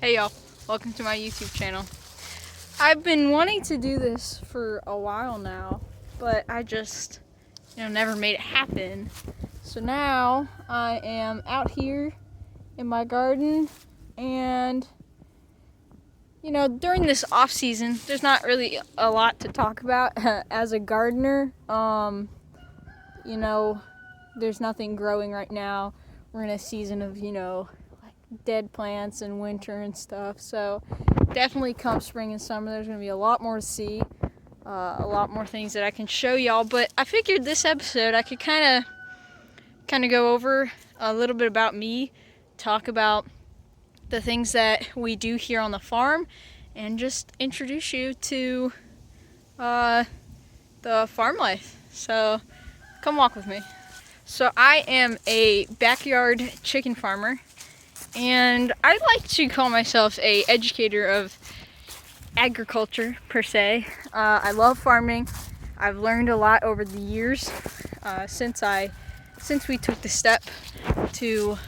Hey y'all, welcome to my YouTube channel. I've been wanting to do this for a while now, but I just, never made it happen. So now I am out here in my garden and, during this off season, there's not really a lot to talk about as a gardener. There's nothing growing right now. We're in a season of, dead plants and winter and stuff, so definitely come spring and summer there's going to be a lot more to see, a lot more things that I can show y'all. But I figured this episode I could kind of go over a little bit about me, talk about the things that we do here on the farm, and just introduce you to the farm life. So come walk with me. So I am a backyard chicken farmer, and I like to call myself an educator of agriculture per se. I love farming. I've learned a lot over the years since we took the step to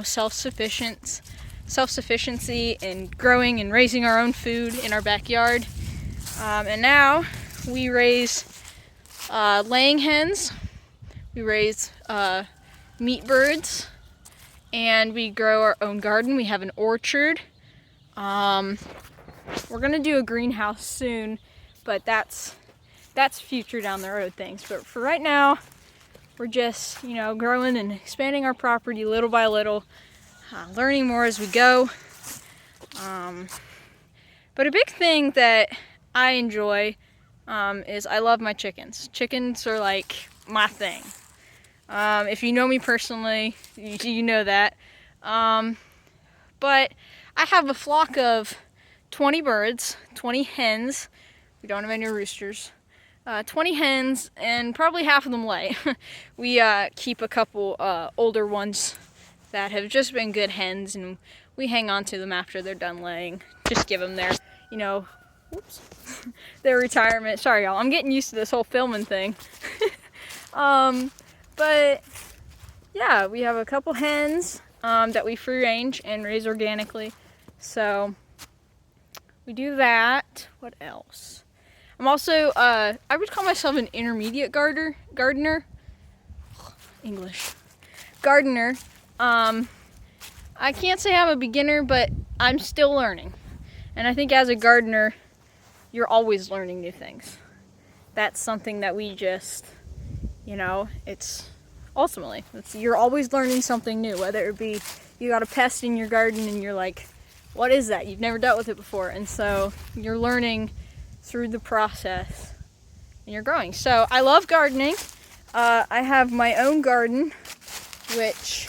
self-sufficiency and growing and raising our own food in our backyard. And now we raise laying hens. We raise meat birds. And we grow our own garden. We have an orchard. We're gonna do a greenhouse soon, but that's future down the road things. But for right now, we're just growing and expanding our property little by little, learning more as we go. But a big thing that I enjoy is I love my chickens. Chickens are like my thing. If you know me personally, you know that. But I have a flock of 20 birds, 20 hens. We don't have any roosters. 20 hens, and probably half of them lay. We keep a couple older ones that have just been good hens, and we hang on to them after they're done laying. Just give them their, their retirement. Sorry, y'all. I'm getting used to this whole filming thing. But yeah, we have a couple hens that we free range and raise organically. So we do that. What else? I'm also, I would call myself an intermediate gardener. English. Gardener. I can't say I'm a beginner, but I'm still learning. And I think as a gardener, you're always learning new things. That's something that we just... you're always learning something new, whether it be you got a pest in your garden and you're like, what is that? You've never dealt with it before. And so you're learning through the process and you're growing. So I love gardening. I have my own garden, which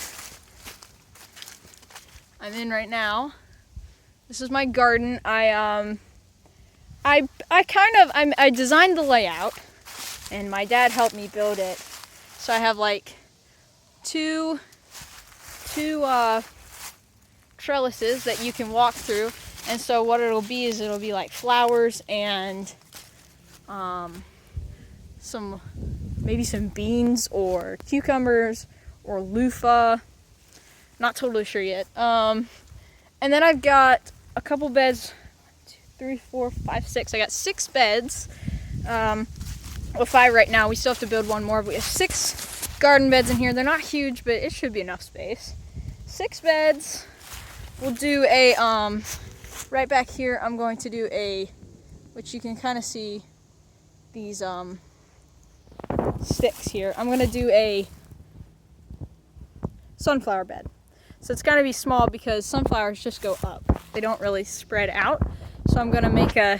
I'm in right now. This is my garden. I designed the layout, and my dad helped me build it. So I have like two trellises that you can walk through. And so what it'll be like flowers and maybe some beans or cucumbers or loofah. Not totally sure yet. And then I've got a couple beds, 2, 3, 4, 5, 6. I got 6 beds. Well, 5 right now. We still have to build one more. We have 6 garden beds in here. They're not huge, but it should be enough space. 6 beds. We'll do a, right back here, I'm going to do which you can kind of see these, sticks here. I'm going to do a sunflower bed. So it's got to be small because sunflowers just go up. They don't really spread out. So I'm going to make a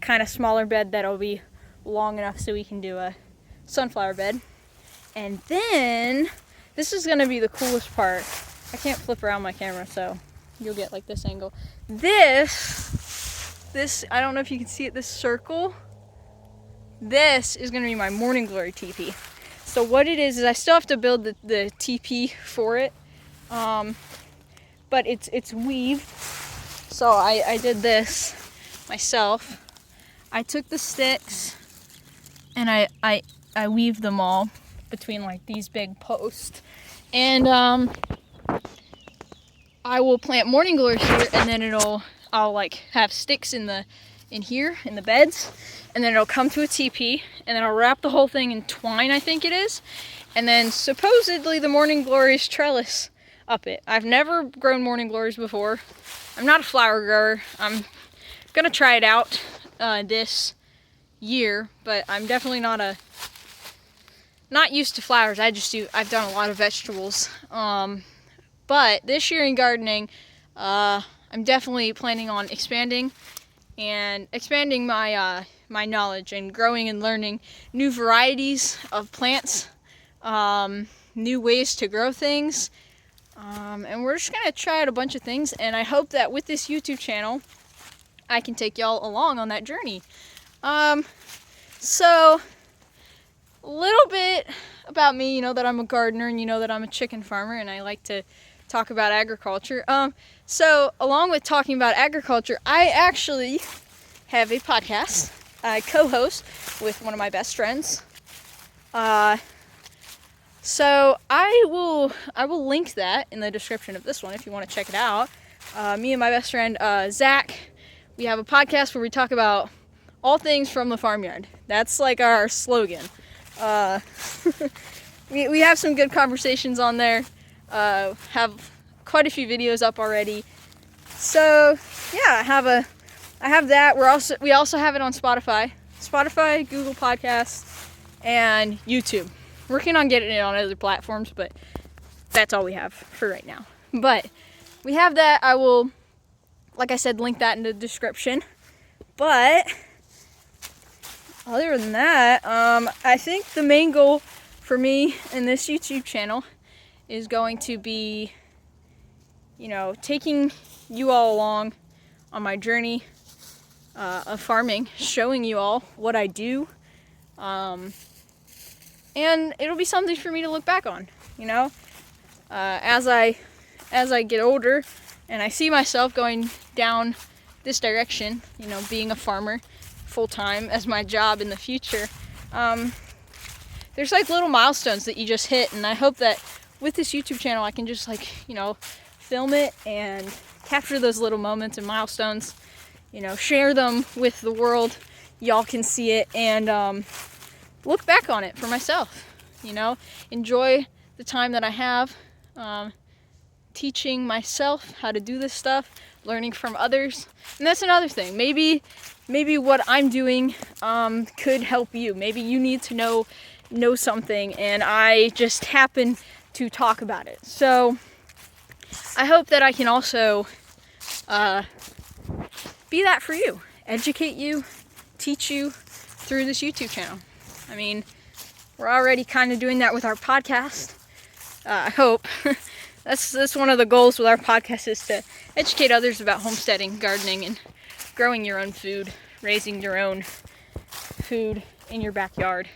kind of smaller bed that'll be long enough so we can do a sunflower bed. And then this is going to be the coolest part. I can't flip around my camera, so you'll get like this angle. This I don't know if you can see it, this circle, this is going to be my morning glory teepee. So what it is I still have to build the teepee for it, but it's weaved. So I did this myself. I took the sticks and I weaved them all between like these big posts, and I will plant morning glories here, and then I'll like have sticks in here in the beds, and then it'll come to a teepee, and then I'll wrap the whole thing in twine, I think it is, and then supposedly the morning glories trellis up it. I've never grown morning glories before. I'm not a flower grower. I'm gonna try it out this year, but I'm definitely not used to flowers. I've done a lot of vegetables. But this year in gardening, I'm definitely planning on expanding my my knowledge and growing and learning new varieties of plants, new ways to grow things, and we're just gonna try out a bunch of things. And I hope that with this YouTube channel, I can take y'all along on that journey. So a little bit about me. You know that I'm a gardener, and you know that I'm a chicken farmer, and I like to talk about agriculture. So along with talking about agriculture, I actually have a podcast I co-host with one of my best friends. So I will link that in the description of this one if you want to check it out. Me and my best friend Zach, we have a podcast where we talk about all things from the farmyard. That's like our slogan. We have some good conversations on there. Have quite a few videos up already. So yeah, I have that. We also have it on Spotify, Google Podcasts, and YouTube. Working on getting it on other platforms, but that's all we have for right now. But we have that. I will, like I said, link that in the description. But other than that, I think the main goal for me in this YouTube channel is going to be, taking you all along on my journey of farming, showing you all what I do, and it'll be something for me to look back on, as I get older and I see myself going down this direction, being a farmer full-time as my job in the future. There's like little milestones that you just hit, and I hope that with this YouTube channel I can just film it and capture those little moments and milestones, share them with the world. Y'all can see it and look back on it for myself, enjoy the time that I have teaching myself how to do this stuff, learning from others. And that's another thing. Maybe what I'm doing could help you. Maybe you need to know something, and I just happen to talk about it. So I hope that I can also be that for you, educate you, teach you through this YouTube channel. I mean, we're already kind of doing that with our podcast. I hope. That's one of the goals with our podcast, is to educate others about homesteading, gardening, and growing your own food, raising your own food in your backyard.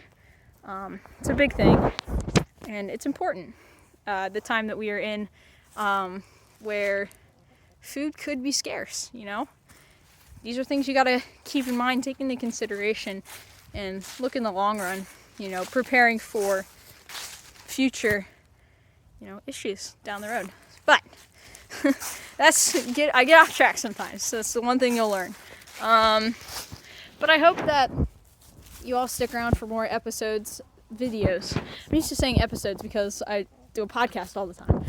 It's a big thing, and it's important. The time that we are in, where food could be scarce, These are things you gotta keep in mind, take into consideration, and look in the long run, preparing for future, issues down the road. But I get off track sometimes, so that's the one thing you'll learn. But I hope that you all stick around for more videos. I'm used to saying episodes because I do a podcast all the time.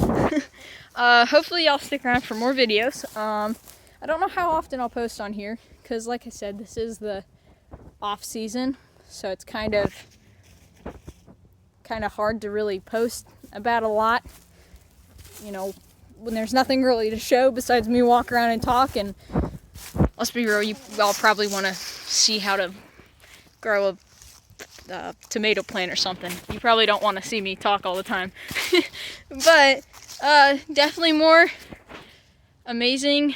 Hopefully y'all stick around for more videos. I don't know how often I'll post on here, because like I said, this is the off season, so it's kind of hard to really post about a lot, when there's nothing really to show besides me walk around and talk. And let's be real, you all probably want to see how to grow a tomato plant or something. You probably don't want to see me talk all the time. But definitely more amazing,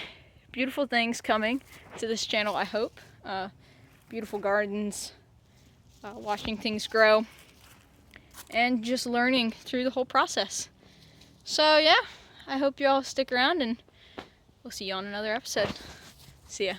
beautiful things coming to this channel, I hope. Beautiful gardens, watching things grow, and just learning through the whole process. So yeah, I hope you all stick around, and we'll see you on another episode. See ya.